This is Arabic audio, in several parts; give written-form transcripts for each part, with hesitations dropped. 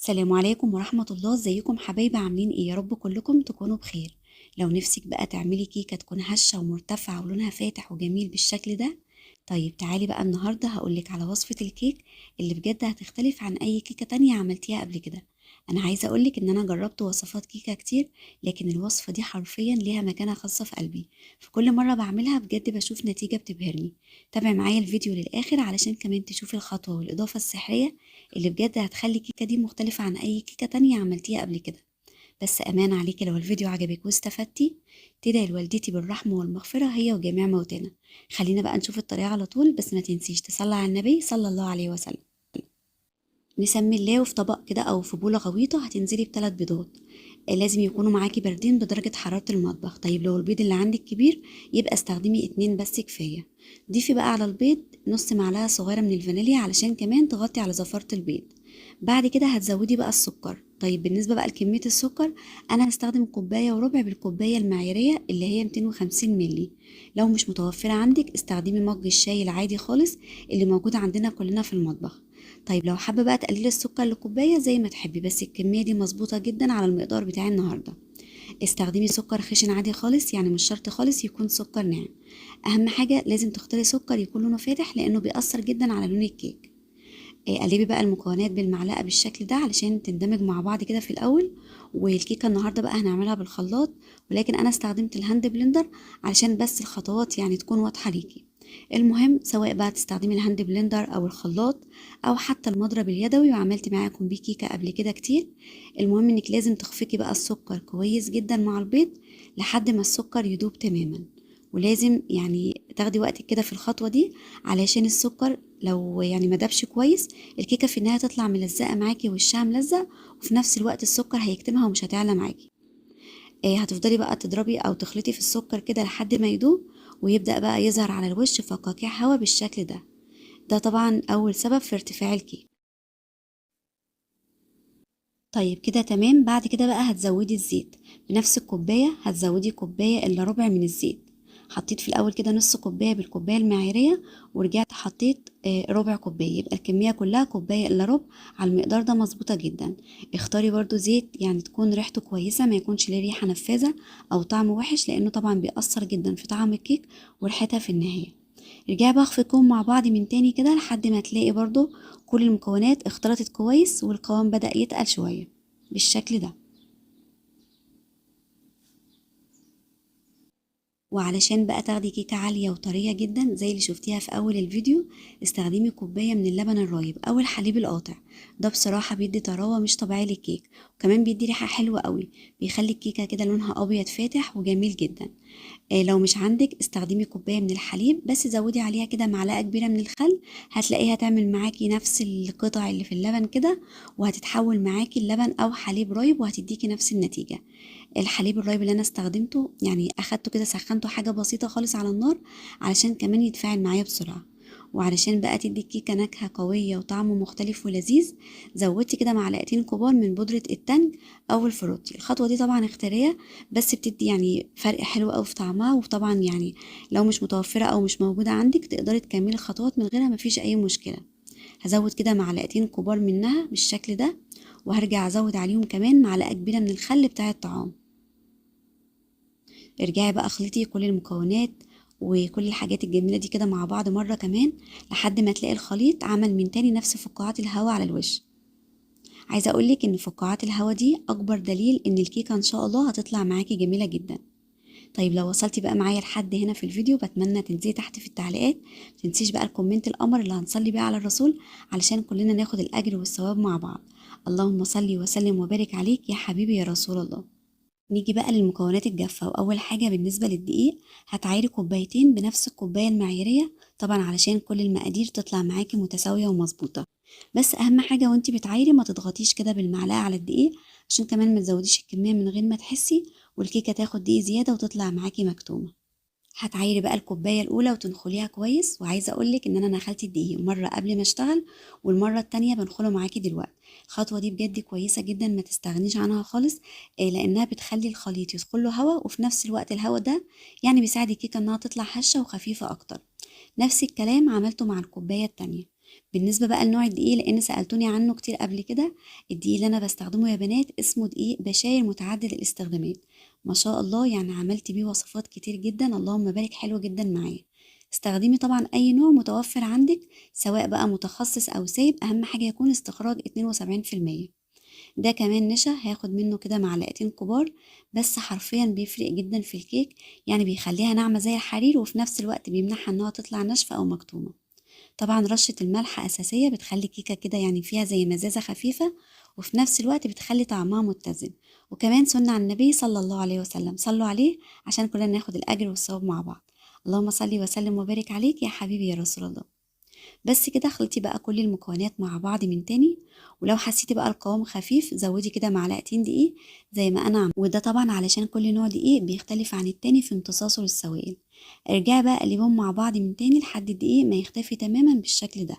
السلام عليكم ورحمة الله. ازيكم حبايبي؟ عاملين ايه؟ يا رب كلكم تكونوا بخير. لو نفسك بقى تعملي كيكة تكون هشة ومرتفعة ولونها فاتح وجميل بالشكل ده، طيب تعالي بقى النهاردة هقولك على وصفة الكيك اللي بجد هتختلف عن اي كيكة تانية عملتيها قبل كده. انا عايزة اقولك ان انا جربت وصفات كيكة كتير، لكن الوصفة دي حرفيا ليها مكانة خاصة في قلبي. في كل مرة بعملها بجد بشوف نتيجة بتبهرني. تابع معايا الفيديو للآخر علشان كمان تشوفي الخطوة والإضافة السحرية اللي بجد هتخلي الكيكة دي مختلفة عن أي كيكة تانية عملتيها قبل كده. بس أمان عليكي لو الفيديو عجبك واستفدتي تدعي لوالدتي بالرحمة والمغفرة هي وجميع موتانا. خلينا بقى نشوف الطريقة على طول، بس ما تنسيش تصلي على النبي صلى الله عليه وسلم. نسمي الله، وفي طبق كده أو في بولة غويطة هتنزلي بثلاث بيضات. لازم يكونوا معاكي باردين بدرجة حرارة المطبخ. طيب لو البيض اللي عندك كبير يبقى استخدمي اتنين بس كفاية. ضيفي بقى على البيض نص معلقة صغيرة من الفانيليا علشان كمان تغطي على زفارة البيض. بعد كده هتزودي بقى السكر. طيب بالنسبة بقى لكمية السكر، أنا هستخدم كوباية وربع بالكوباية المعيارية اللي هي 250 ملي. لو مش متوفرة عندك استخدمي مج الشاي العادي خالص اللي موجود عندنا كلنا في المطبخ. طيب لو حابة بقى تقللي السكر لكوباية زي ما تحبي، بس الكمية دي مظبوطة جدا على المقدار بتاعي النهاردة. استخدمي سكر خشن عادي خالص، يعني مش شرط خالص يكون سكر ناعم. أهم حاجة لازم تختاري سكر يكون لونه فاتح لأنه بيأثر جدا على لون الكيك. قلبي بقى المكونات بالمعلقة بالشكل ده علشان تندمج مع بعض كده في الأول. والكيكة النهاردة بقى هنعملها بالخلاط، ولكن أنا استخدمت الهاند بلندر علشان بس الخطوات يعني تكون واضحة ليكي. المهم سواء بقى تستخدمي الهاند بلندر أو الخلاط أو حتى المضرب اليدوي، وعملت معاكم بيه كيكة قبل كده كتير. المهم إنك لازم تخفقي بقى السكر كويس جدا مع البيض لحد ما السكر يدوب تماما. ولازم يعني تاخدي وقتك كده في الخطوة دي علشان السكر لو يعني ما دابش كويس الكيكه في النهايه تطلع ملزقه معاكي وشها ملزق، وفي نفس الوقت السكر هيكتمها ومش هتعلى معاكي. هتفضلي بقى تضربي او تخلطي في السكر كده لحد ما يدوب ويبدا بقى يظهر على الوش فقاقيع هوا بالشكل ده. ده طبعا اول سبب في ارتفاع الكيك. طيب كده تمام. بعد كده بقى هتزودي الزيت. بنفس الكوباية هتزودي كوباية الا ربع من الزيت. حطيت في الاول كده نص كوباية بالكوباية المعيارية، ورجعت حطيت ربع كوباية، يبقى الكمية كلها كوباية الا ربع. على المقدار ده مظبوطة جدا. اختاري برضو زيت يعني تكون ريحته كويسة، ما يكونش ليه ريحة نفاذة او طعم وحش، لانه طبعا بيأثر جدا في طعم الكيك وريحتها في النهاية. رجعي بقى اخفقهم مع بعض من تاني كده لحد ما تلاقي برضو كل المكونات اختلطت كويس والقوام بدأ يتقل شوية بالشكل ده. وعلشان بقى تاخدي كيكة عالية وطرية جدا زي اللي شفتيها في أول الفيديو، استخدمي كوباية من اللبن الرايب أو الحليب القاطع. ده بصراحة بيدي طراوة مش طبيعية للكيك، وكمان بيدي ريحة حلوة قوي. بيخلي الكيكة كده لونها أبيض فاتح وجميل جدا. لو مش عندك استخدمي كوباية من الحليب، بس زودي عليها كده معلقة كبيرة من الخل. هتلاقيها تعمل معاكي نفس القطع اللي في اللبن كده، وهتتحول معاكي اللبن أو حليب رايب وهتديكي نفس النتيجة. الحليب الرايب اللي انا استخدمته يعني اخدته كده سخنته حاجة بسيطة خالص على النار علشان كمان يتفاعل معايا بسرعة. وعلشان بقى تدي الكيكة نكهة قوية وطعمه مختلف ولذيذ، زودت كده معلقتين كبار من بودرة التلج او الفروتي. الخطوة دي طبعا اختيارية، بس بتدي يعني فرق حلو قوي في طعمها. وطبعا يعني لو مش متوفرة او مش موجودة عندك تقدري تكملي الخطوات من غيرها، مفيش اي مشكلة. هزود كده معلقتين كبار منها بالشكل ده، وهرجع ازود عليهم كمان معلقة كبيرة من الخل بتاع الطعام. ارجعي بقى اخلطي كل المكونات وكل الحاجات الجميلة دي كده مع بعض مرة كمان لحد ما تلاقي الخليط عمل من تاني نفس فقاعات الهواء على الوش. عايزة اقولك ان فقاعات الهواء دي اكبر دليل ان الكيكة ان شاء الله هتطلع معاكي جميلة جدا. طيب لو وصلتي بقى معايا لحد هنا في الفيديو بتمنى تنزلي تحت في التعليقات، متنسيش بقى الكومنت القمر اللي هنصلي بيه على الرسول علشان كلنا ناخد الاجر والثواب مع بعض. اللهم صلي وسلم وبارك عليك يا حبيبي يا رسول الله. نيجي بقى للمكونات الجافة. وأول حاجة بالنسبة للدقيق، هتعايري كوبايتين بنفس الكوباية المعيارية طبعا علشان كل المقادير تطلع معاكي متساوية ومظبوطة. بس أهم حاجة وانتي بتعايري ما تضغطيش كده بالمعلقة على الدقيق عشان كمان ما تزوديش الكمية من غير ما تحسي، والكيكة تاخد دقيق زيادة وتطلع معاكي مكتومة. هتعايري بقى الكوباية الأولى وتنخليها كويس. وعايزة أقولك إن أنا نخلت الدقيق مرة قبل ما أشتغل والمرة التانية بنخله معاكي دلوقتي. الخطوة دي بجد كويسة جدا ما تستغنيش عنها خالص. لأنها بتخلي الخليط يدخله هواء، وفي نفس الوقت الهواء ده يعني بيساعد الكيكة إنها تطلع هشة وخفيفة أكتر. نفس الكلام عملته مع الكوباية التانية. بالنسبة بقى لنوع الدقيق، لان سألتوني عنه كتير قبل كده، الدقيق اللي انا بستخدمه يا بنات اسمه دقيق بشاير متعدد الاستخدامات. ما شاء الله يعني عملت بيه وصفات كتير جدا، اللهم بارك، حلو جدا معايا. استخدمي طبعا اي نوع متوفر عندك، سواء بقى متخصص او سايب، اهم حاجة يكون استخراج 72%. ده كمان نشا هاخد منه كده معلقتين كبار، بس حرفيا بيفرق جدا في الكيك، يعني بيخليها ناعمة زي الحرير، وفي نفس الوقت بيمنعها انها تطلع ناشفة او مكتومة. طبعا رشة الملح أساسية، بتخلي كيكة كده يعني فيها زي مزازة خفيفة، وفي نفس الوقت بتخلي طعمها متزن. وكمان سنة عن النبي صلى الله عليه وسلم، صلوا عليه عشان كلنا ناخد الأجر والثواب مع بعض. اللهم صلي وسلم وبارك عليك يا حبيبي يا رسول الله. بس كده خلطي بقى كل المكونات مع بعض من تاني، ولو حسيتي بقى القوام خفيف زودي كده معلقتين دقيق زي ما انا عم. وده طبعا علشان كل نوع دقيق بيختلف عن التاني في امتصاصه للسوائل. ارجعي بقى قلبيهم مع بعض من تاني لحد الدقيق ما يختفي تماما بالشكل ده.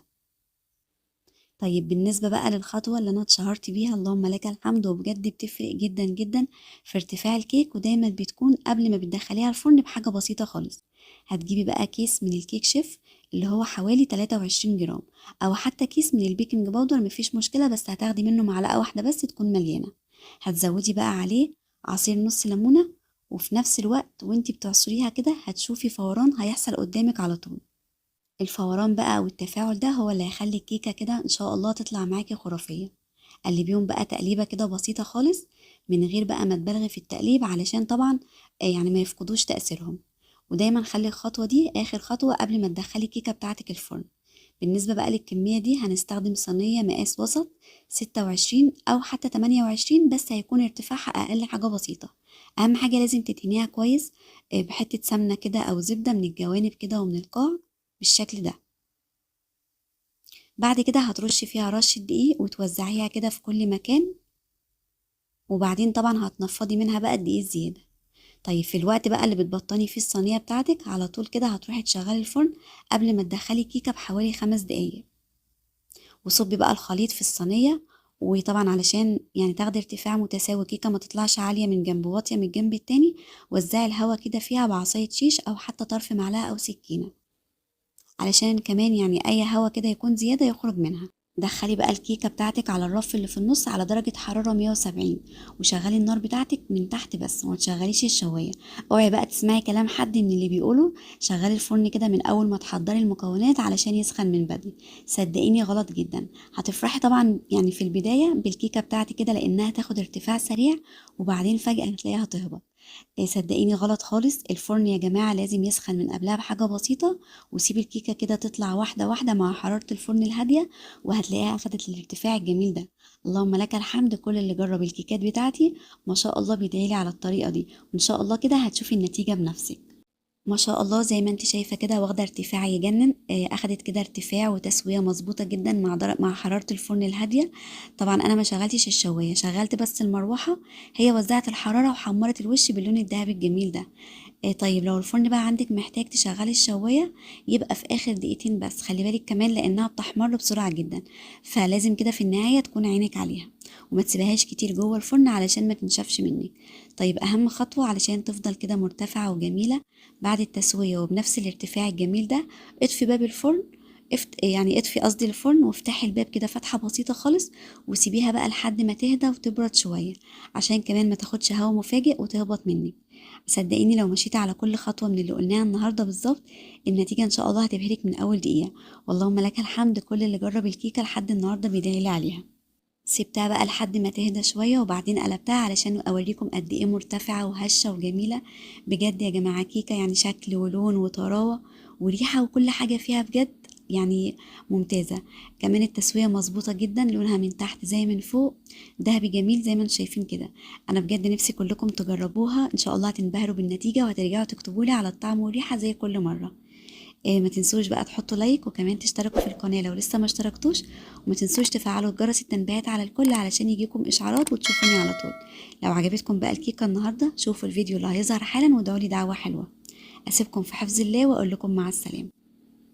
طيب بالنسبة بقى للخطوة اللي أنا اتشهرت بيها، اللهم لك الحمد، وبجد بتفرق جدا جدا في ارتفاع الكيك، ودايما بتكون قبل ما بتدخليها الفرن بحاجة بسيطة خالص. هتجيبي بقى كيس من الكيك شيف اللي هو حوالي 23 جرام، أو حتى كيس من البيكنج باودر مفيش مشكلة، بس هتاخدي منه معلقة واحدة بس تكون مليانة. هتزودي بقى عليه عصير نص ليمونة، وفي نفس الوقت وانتي بتعصريها كده هتشوفي فوران هيحصل قدامك على طول. الفوران بقى والتفاعل ده هو اللي هيخلي الكيكة كده ان شاء الله تطلع معاكي خرافية. قلبيهم بقى تقليبة كده بسيطة خالص، من غير بقى ما تبالغي في التقليب، علشان طبعا يعني ما يفقدوش تأثيرهم. ودايما خلي الخطوة دي آخر خطوة قبل ما تدخلي الكيكة بتاعتك الفرن. بالنسبة بقى للكمية دي هنستخدم صينية مقاس وسط 26 أو حتى 28، بس هيكون ارتفاعها أقل حاجة بسيطة. أهم حاجة لازم تدهنيها كويس بحتة سمنة كده أو زبدة من الجوانب كده ومن القاع بالشكل ده. بعد كده هترشي فيها رشة دقيق وتوزعيها كده في كل مكان، وبعدين طبعا هتنفضي منها بقى الدقيق الزيادة. طيب في الوقت بقى اللي بتبطني فيه الصينية بتاعتك على طول كده هتروحي تشغلي الفرن قبل ما تدخلي كيكة بحوالي 5 دقايق، وصبي بقى الخليط في الصينية. وطبعا علشان يعني تاخدي ارتفاع متساوي، كيكة ما تطلعش عالية من جنب واطية من الجنب التاني، وزعي الهوا كده فيها بعصاية شيش أو حتى طرف معلقة أو سكينة، علشان كمان يعني اي هوا كده يكون زيادة يخرج منها. دخلي بقى الكيكة بتاعتك على الرف اللي في النص على درجة حرارة 170، وشغلي النار بتاعتك من تحت بس، وما تشغليش الشواية. اوعي بقى تسمعي كلام حد من اللي بيقولوا شغلي الفرن كده من اول ما تحضري المكونات علشان يسخن من بدري. صدقيني غلط جدا. هتفرحي طبعا يعني في البداية بالكيكة بتاعتك كده لانها تاخد ارتفاع سريع، وبعدين فجأة هتلاقيها تهبط. صدقيني غلط خالص. الفرن يا جماعة لازم يسخن من قبلها بحاجة بسيطة، وسيبي الكيكة كده تطلع واحدة واحدة مع حرارة الفرن الهادية، وهتلاقيها أخدت الارتفاع الجميل ده. اللهم لك الحمد، كل اللي جرب الكيكات بتاعتي ما شاء الله بيدعيلي على الطريقة دي، وإن شاء الله كده هتشوفي النتيجة بنفسك. ما شاء الله زي ما انت شايفة كده واخدة ارتفاع يجنن. اخدت كده ارتفاع وتسوية مظبوطة جدا مع حرارة الفرن الهادية. طبعا انا ما شغلتش الشواية، شغلت بس المروحة، هي وزعت الحرارة وحمرت الوش باللون الذهبي الجميل ده. طيب لو الفرن بقى عندك محتاج تشغلي الشواية، يبقى في اخر دقيقتين بس، خلي بالك كمان لانها بتحمر بسرعة جدا، فلازم كده في النهاية تكون عينك عليها، وما تسيبهاش كتير جوه الفرن علشان ما تنشفش منك. طيب اهم خطوة علشان تفضل كده مرتفعة وجميلة بعد التسوية وبنفس الارتفاع الجميل ده، اطفي باب الفرن. يعني اطفي قصدي الفرن، وافتحي الباب كده فتحة بسيطة خالص، وسيبيها بقى لحد ما تهدى وتبرد شوية، عشان كمان ما تاخدش هوا مفاجئ وتهبط منك. صدقيني لو مشيتي على كل خطوة من اللي قلناها النهاردة بالظبط، النتيجة ان شاء الله هتبهرك من اول دقيقة. واللهم لك الحمد، كل اللي جرب الكيكة لحد النهاردة بيدعيلي عليها. سبتها بقى لحد ما تهدى شوية، وبعدين قلبتها علشان اوريكم قد ايه مرتفعة وهشة وجميلة. بجد يا جماعة كيكة يعني شكل ولون وطراوة وريحة وكل حاجة فيها بجد يعني ممتازة. كمان التسوية مظبوطة جدا، لونها من تحت زي من فوق دهبي جميل زي ما انتم شايفين كده. انا بجد نفسي كلكم تجربوها، ان شاء الله هتنبهروا بالنتيجة وهترجعوا تكتبولي على الطعم والريحة زي كل مرة. ما تنسوش بقى تحطوا لايك، وكمان تشتركوا في القناة لو لسه ما اشتركتوش، وما تنسوش تفعلوا جرس التنبيهات على الكل علشان يجيكم اشعارات وتشوفوني على طول. لو عجبتكم بقى الكيكة النهاردة شوفوا الفيديو اللي هيظهر حالا وادعوا لي دعوة حلوة. اسيبكم في حفظ الله واقول لكم مع السلامة.